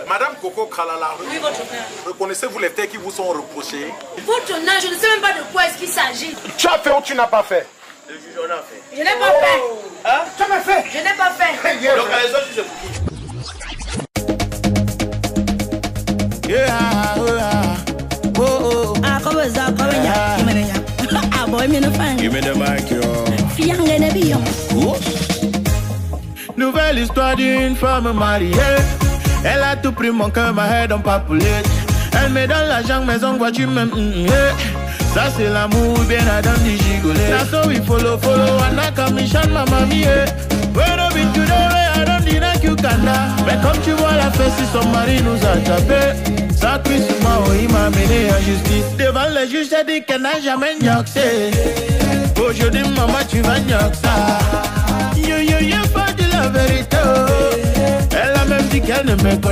Madame Coco Kalala, Oui, votre honneur. reconnaissez-vous les faits qui vous sont reprochés? Votre honneur, je ne sais même pas de quoi est-ce qu'il s'agit. Tu as fait ou tu n'as pas fait? Le juge en a fait. Je n'ai pas fait. Hein? Tu as fait? Je n'ai pas fait. Donc, les autres, c'est pour qui? Give me the mic, yo. Nouvelle histoire d'une femme mariée. Elle a tout pris mon cœur, ma head on papoulet. Elle me donne l'argent, maison, voiture, même. Ça c'est l'amour, bien Adam dit gigoler. That's how we follow, Anaka, Michan, ma mamie. When I've been today, I don't deny you canada. Mais comme tu vois la fête, si son mari nous a tapé. Ça cuit sur moi, oh, il m'a mené en justice. Devant le juge, j'ai dit qu'elle n'a jamais gnoxé. Aujourd'hui, maman, tu vas gnoxa. Yo, pas de la vérité. Elle a même dit qu'elle ne me connaît pas.